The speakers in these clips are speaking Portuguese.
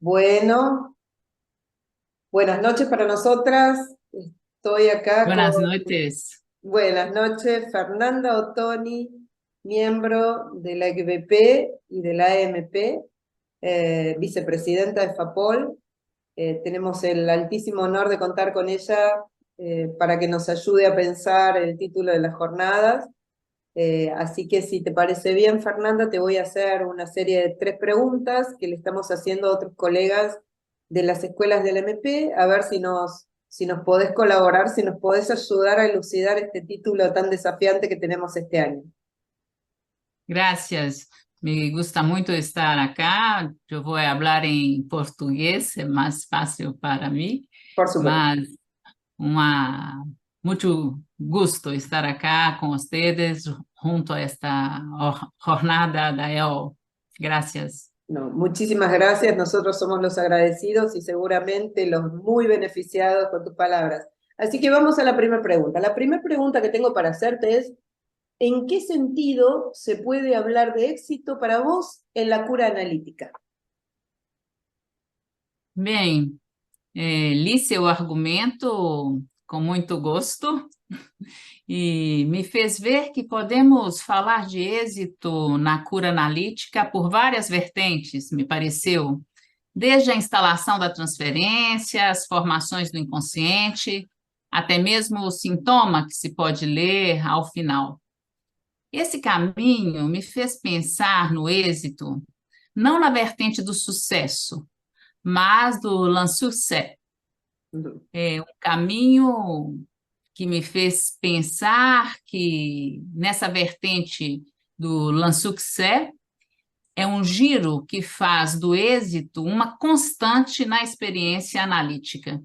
Bueno, buenas noches para nosotras. Estoy acá con, Buenas noches. buenas noches, Fernanda Ottoni, miembro de la EVP y de la AMP, vicepresidenta de FAPOL. Tenemos el altísimo honor de contar con ella para que nos ayude a pensar el título de las jornadas. Así que si te parece bien, Fernanda, te voy a hacer una serie de 3 preguntas que le estamos haciendo a otros colegas de las escuelas del MP, a ver si nos podés colaborar, si nos podés ayudar a elucidar este título tan desafiante que tenemos este año. Gracias. Me gusta muito estar acá. Eu vou falar em português, é mais fácil para mim, Por supuesto. mas muito gusto estar acá com vocês junto a esta jornada da EO. Gracias. No, muchísimas gracias, nosotros somos los agradecidos y seguramente los muy beneficiados con tus palabras. Así que vamos a la primera pregunta. La primera pregunta que tengo para hacerte es, ¿en qué sentido se puede hablar de éxito para vos en la cura analítica? Bem, li seu argumento com muito gosto e me fez ver que podemos falar de êxito na cura analítica por várias vertentes, me pareceu, desde a instalação da transferência, as formações do inconsciente, até mesmo o sintoma que se pode ler ao final. Esse caminho me fez pensar no êxito, não na vertente do sucesso, mas do l'insuccès. É um caminho que me fez pensar que nessa vertente do l'insuccès é um giro que faz do êxito uma constante na experiência analítica.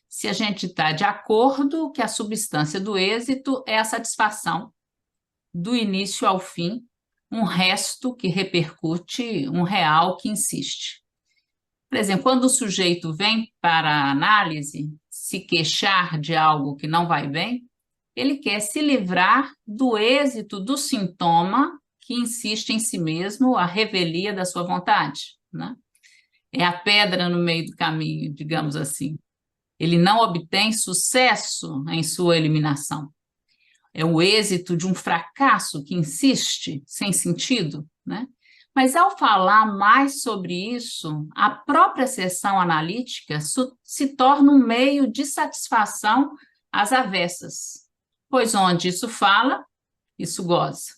Se a gente está de acordo que a substância do êxito é a satisfação, do início ao fim, um resto que repercute, um real que insiste. Por exemplo, quando o sujeito vem para a análise se queixar de algo que não vai bem, ele quer se livrar do êxito do sintoma que insiste em si mesmo, a revelia da sua vontade, né? É a pedra no meio do caminho, digamos assim. Ele não obtém sucesso em sua eliminação. É o êxito de um fracasso que insiste, sem sentido, né? Mas, ao falar mais sobre isso, a própria sessão analítica se torna um meio de satisfação às avessas, pois onde isso fala, isso goza.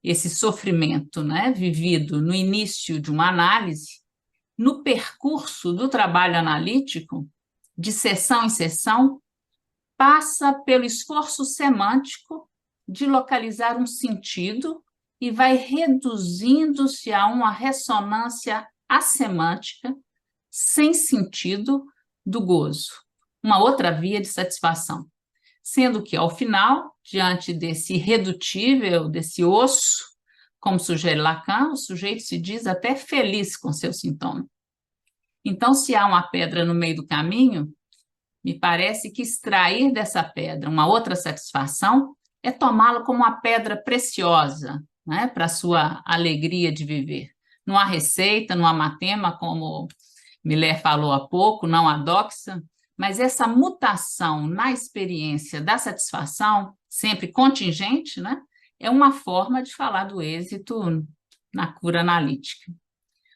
Esse sofrimento, né, vivido no início de uma análise, no percurso do trabalho analítico, de sessão em sessão, passa pelo esforço semântico de localizar um sentido e vai reduzindo-se a uma ressonância assemântica, sem sentido, do gozo, uma outra via de satisfação. Sendo que, ao final, diante desse irredutível, desse osso, como sugere Lacan, o sujeito se diz até feliz com seu sintoma. Então, se há uma pedra no meio do caminho, me parece que extrair dessa pedra uma outra satisfação é tomá-la como uma pedra preciosa, né, para a sua alegria de viver. Não há receita, não há matema, como Miller falou há pouco, não há doxa, mas essa mutação na experiência da satisfação, sempre contingente, né, é uma forma de falar do êxito na cura analítica.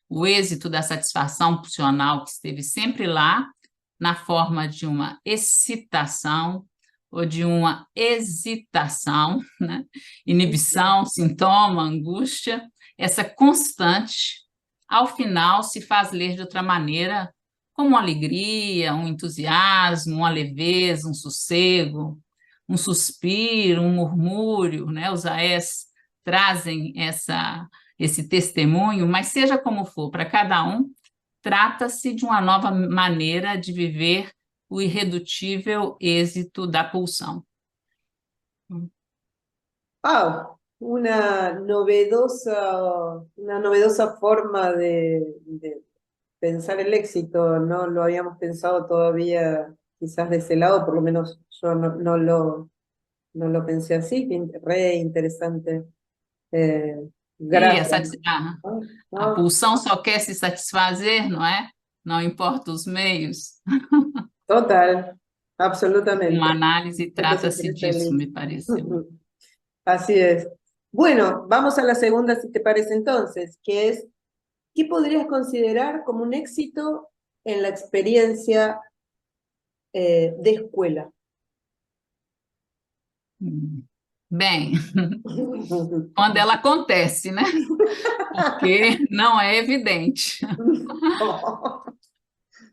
O êxito da satisfação pulsional que esteve sempre lá, na forma de uma excitação ou de uma hesitação, né? Inibição, sintoma, angústia, essa constante, ao final, se faz ler de outra maneira, como uma alegria, um entusiasmo, uma leveza, um sossego, um suspiro, um murmúrio, né? Os AES trazem esse testemunho, mas seja como for, para cada um, trata-se de uma nova maneira de viver o irredutível êxito da pulsão. Una novedosa forma de pensar el éxito. No lo habíamos pensado todavía quizás de ese lado, por lo menos yo no lo pensé así. Re interesante. E Gracias. a pulsão só quer se satisfazer, não é? não importa os meios. Total, absolutamente. Uma análise Sé que se trata-se siente disso, feliz. me pareceu. Así es. Bueno, vamos a la segunda, si te parece entonces, que es, ¿qué podrías considerar como un éxito en la experiencia de escuela? Bem, quando ela acontece, né? Porque não é evidente.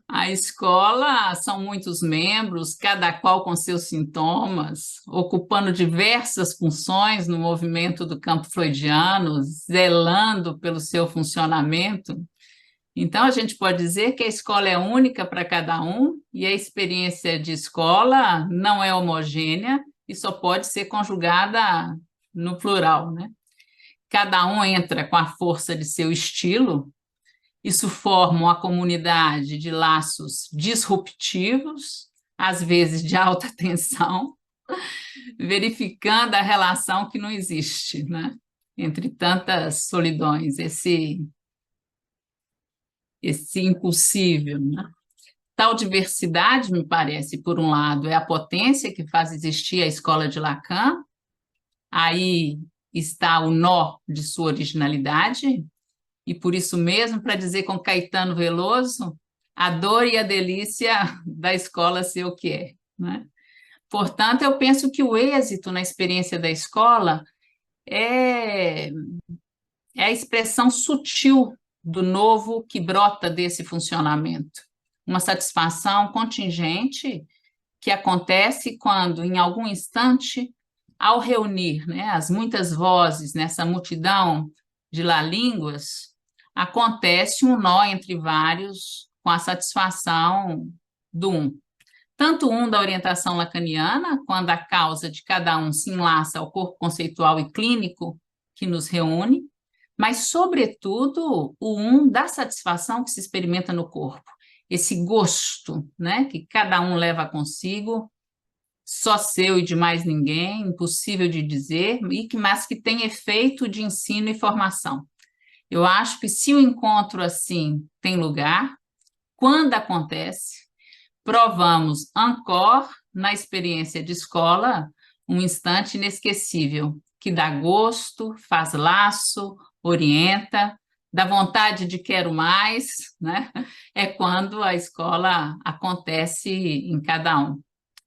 A escola são muitos membros, cada qual com seus sintomas, ocupando diversas funções no movimento do campo freudiano, zelando pelo seu funcionamento. Então, a gente pode dizer que a escola é única para cada um e a experiência de escola não é homogênea e só pode ser conjugada no plural, né? Cada um entra com a força de seu estilo. Isso forma uma comunidade de laços disruptivos, às vezes de alta tensão, verificando a relação que não existe, né? Entre tantas solidões, esse impossível, né? Tal diversidade, me parece, por um lado, é a potência que faz existir a escola de Lacan, aí está o nó de sua originalidade, e por isso mesmo, para dizer com Caetano Veloso, a dor e a delícia da escola ser o que é, né? Portanto, eu penso que o êxito na experiência da escola é, é a expressão sutil do novo que brota desse funcionamento. Uma satisfação contingente que acontece quando, em algum instante, ao reunir, né, as muitas vozes nessa multidão de línguas, acontece um nó entre vários com a satisfação do um. Tanto um da orientação lacaniana, quando a causa de cada um se enlaça ao corpo conceitual e clínico que nos reúne, mas, sobretudo, o um da satisfação que se experimenta no corpo. Esse gosto, né, que cada um leva consigo, só seu e de mais ninguém, impossível de dizer, mas que tem efeito de ensino e formação. Eu acho que se o encontro assim tem lugar, quando acontece, provamos encore na experiência de escola um instante inesquecível, que dá gosto, faz laço, orienta, dá vontade de quero mais, né? É quando a escola acontece em cada um.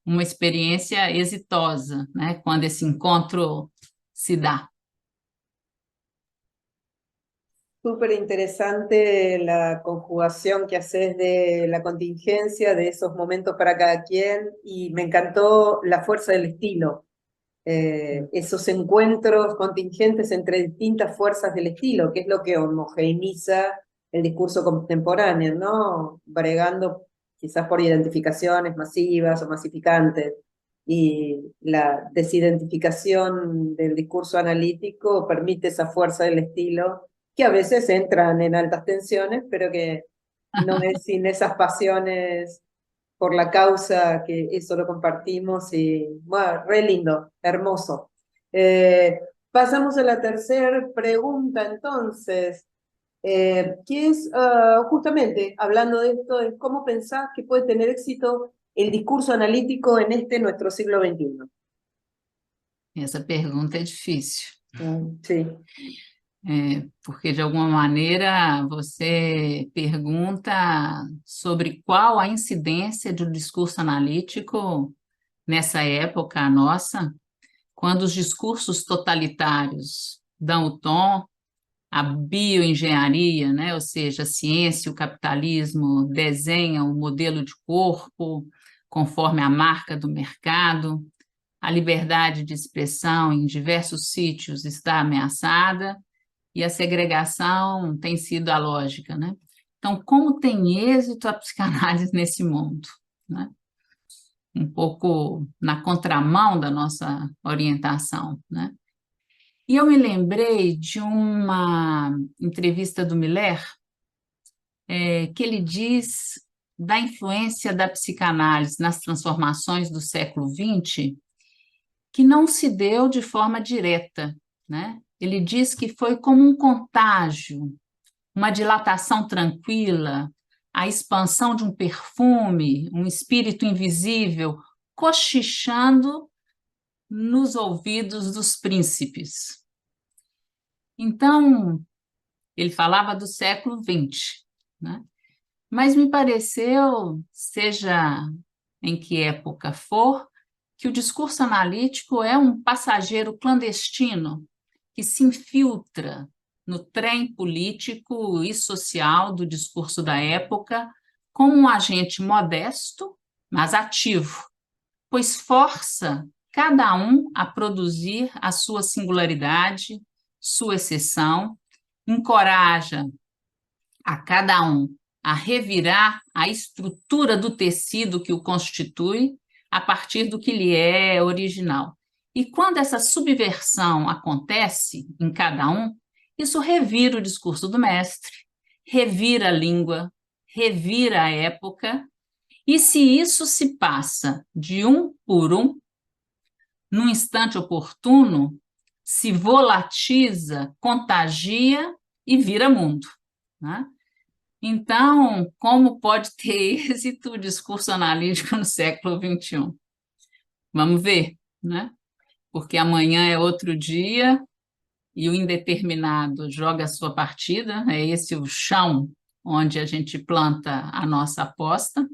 Uma experiência exitosa, né? Quando esse encontro se dá. Súper interesante la conjugación que haces de la contingencia, de esos momentos para cada quien, y me encantó la fuerza del estilo, esos encuentros contingentes entre distintas fuerzas del estilo, que es lo que homogeneiza el discurso contemporáneo, ¿no? Bregando quizás por identificaciones masivas o masificantes, y la desidentificación del discurso analítico permite esa fuerza del estilo que a veces entran en altas tensiones, pero que no es sin esas pasiones por la causa que eso lo compartimos y, bueno, re lindo, hermoso. Pasamos a la tercera pregunta entonces, que es justamente hablando de esto, de cómo pensás que puede tener éxito el discurso analítico en este nuestro siglo XXI. Essa pergunta é difícil. Sí. Porque, de alguma maneira, você pergunta sobre qual a incidência do discurso analítico nessa época nossa, quando os discursos totalitários dão o tom, a bioengenharia, né, ou seja, a ciência e o capitalismo desenham o modelo de corpo conforme a marca do mercado, a liberdade de expressão em diversos sítios está ameaçada, e a segregação tem sido a lógica, né? Então, como tem êxito a psicanálise nesse mundo, né? Um pouco na contramão da nossa orientação, né? E eu me lembrei de uma entrevista do Miller, que ele diz da influência da psicanálise nas transformações do século XX, que não se deu de forma direta, né? Ele diz que foi como um contágio, uma dilatação tranquila a expansão de um perfume, um espírito invisível, cochichando nos ouvidos dos príncipes. Então, ele falava do século XX, né? Mas me pareceu, seja em que época for, que o discurso analítico é um passageiro clandestino que se infiltra no trem político e social do discurso da época como um agente modesto, mas ativo, pois força cada um a produzir a sua singularidade, sua exceção, encoraja a cada um a revirar a estrutura do tecido que o constitui a partir do que lhe é original. E quando essa subversão acontece em cada um, isso revira o discurso do mestre, revira a língua, revira a época, e se isso se passa de um por um, num instante oportuno, se volatiza, contagia e vira mundo, né? Então, como pode ter êxito o discurso analítico no século XXI? Vamos ver, né? Porque amanhã é outro dia e o indeterminado joga a sua partida, é esse o chão onde a gente planta a nossa aposta.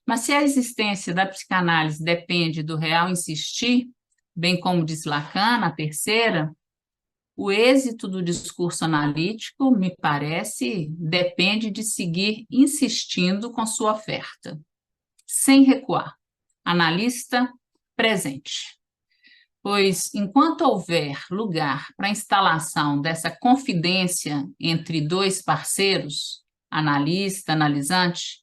Mas se a existência da psicanálise depende do real insistir, bem como diz Lacan, na terceira, o êxito do discurso analítico, me parece, depende de seguir insistindo com sua oferta, sem recuar. Analista presente. Pois, enquanto houver lugar para a instalação dessa confidência entre dois parceiros, analista, analisante,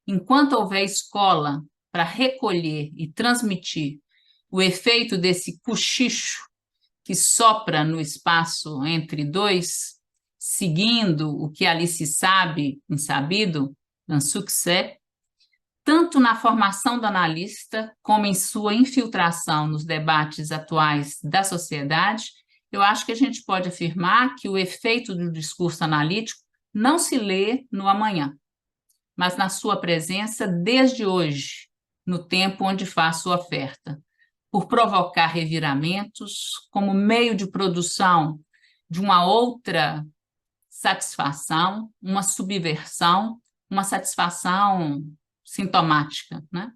enquanto houver escola para recolher e transmitir o efeito desse cochicho que sopra no espaço entre dois, seguindo o que ali se sabe, insabido, un succès, tanto na formação do analista como em sua infiltração nos debates atuais da sociedade, eu acho que a gente pode afirmar que o efeito do discurso analítico não se lê no amanhã, mas na sua presença desde hoje, no tempo onde faz sua oferta, por provocar reviramentos como meio de produção de uma outra satisfação, uma subversão, uma satisfação sintomática, né?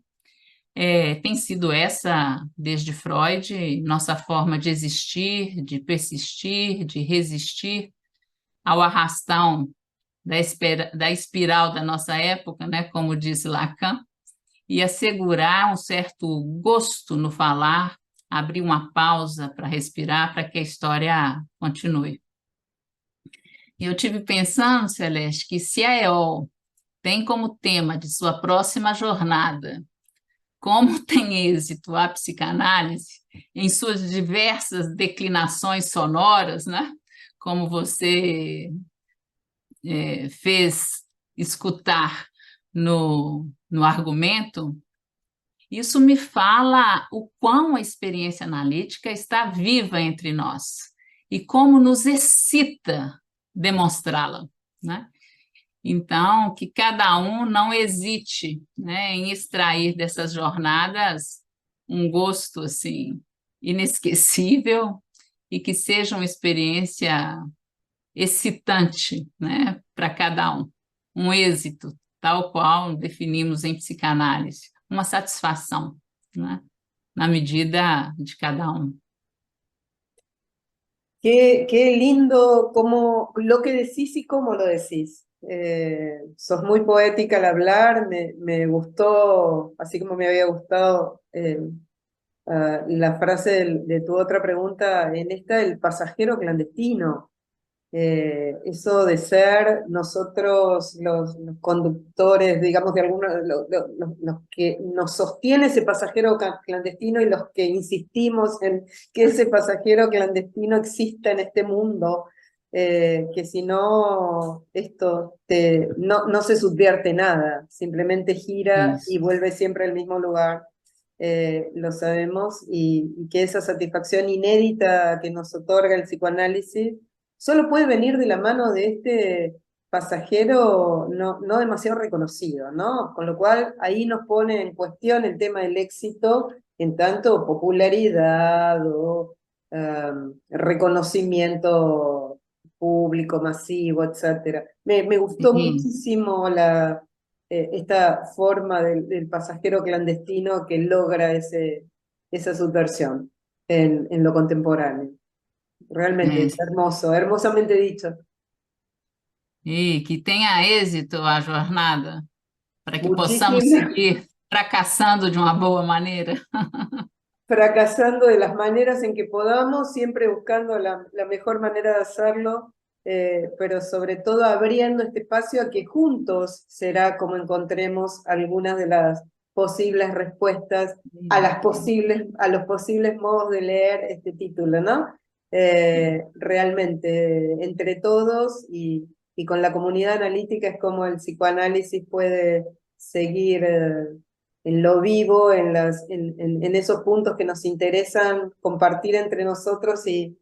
Tem sido essa, desde Freud, nossa forma de existir, de persistir, de resistir ao arrastão da espiral da nossa época, né? Como disse Lacan, e assegurar um certo gosto no falar, abrir uma pausa para respirar, para que a história continue. E eu tive pensando, Celeste, que se a EOL tem como tema de sua próxima jornada como tem êxito a psicanálise em suas diversas declinações sonoras, né? Como você fez escutar no argumento, isso me fala o quão a experiência analítica está viva entre nós e como nos excita demonstrá-la, né? Então, que cada um não hesite, né, em extrair dessas jornadas um gosto assim inesquecível e que seja uma experiência excitante, né, para cada um. Um êxito, tal qual definimos em psicanálise, uma satisfação, né, na medida de cada um. Qué lindo cómo, lo que decís y cómo lo decís. Sos muy poética al hablar, me gustó, así como me había gustado la frase de tu otra pregunta, en esta, el pasajero clandestino. Eso de ser nosotros los conductores, digamos, de algunos, los que nos sostiene ese pasajero clandestino y los que insistimos en que ese pasajero clandestino exista en este mundo, que si no, esto no se subvierte nada, simplemente gira y Isso. vuelve siempre al mismo lugar. Lo sabemos, y que esa satisfacción inédita que nos otorga el psicoanálisis solo puede venir de la mano pasajero no demasiado reconocido, ¿no? Con lo cual ahí nos pone en cuestión el tema del éxito en tanto popularidad o reconocimiento público, masivo, etcétera. Me gustó Sí, muchísimo esta forma del pasajero clandestino que logra esa subversión en lo contemporáneo. Realmente é. es hermoso, hermosamente dicho. E que tenha êxito a jornada, para que possamos Muchísimas, seguir fracassando de uma boa maneira. fracasando de las maneras en que podamos, siempre buscando la mejor manera de hacerlo, pero sobre todo abriendo este espacio a que juntos será como encontremos algunas de las posibles respuestas a los posibles modos de leer este título, ¿no? Realmente, entre todos y con la comunidad analítica es como el psicoanálisis puede seguir en lo vivo, en esos puntos que nos interesan compartir entre nosotros y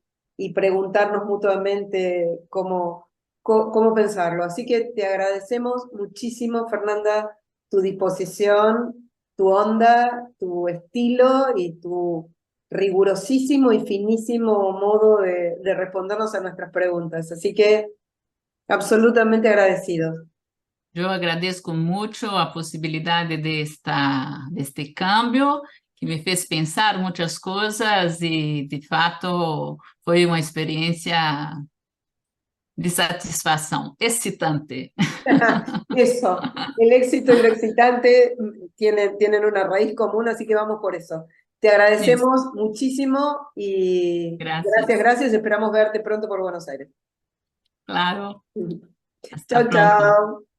preguntarnos mutuamente cómo pensarlo. Así que te agradecemos muchísimo, Fernanda, tu disposición, tu onda, tu estilo y tu rigurosísimo y finísimo modo de respondernos a nuestras preguntas. Así que absolutamente agradecidos. Eu agradeço muito a possibilidade deste câmbio, que me fez pensar muitas coisas e, de fato, foi uma experiência de satisfação, excitante. Eso, el éxito y lo excitante tienen una raíz común, así que vamos por eso. Te Isso, agradecemos muchísimo y gracias, graças. gracias. Esperamos verte pronto por Buenos Aires. Claro, hasta Chao, pronto. chao.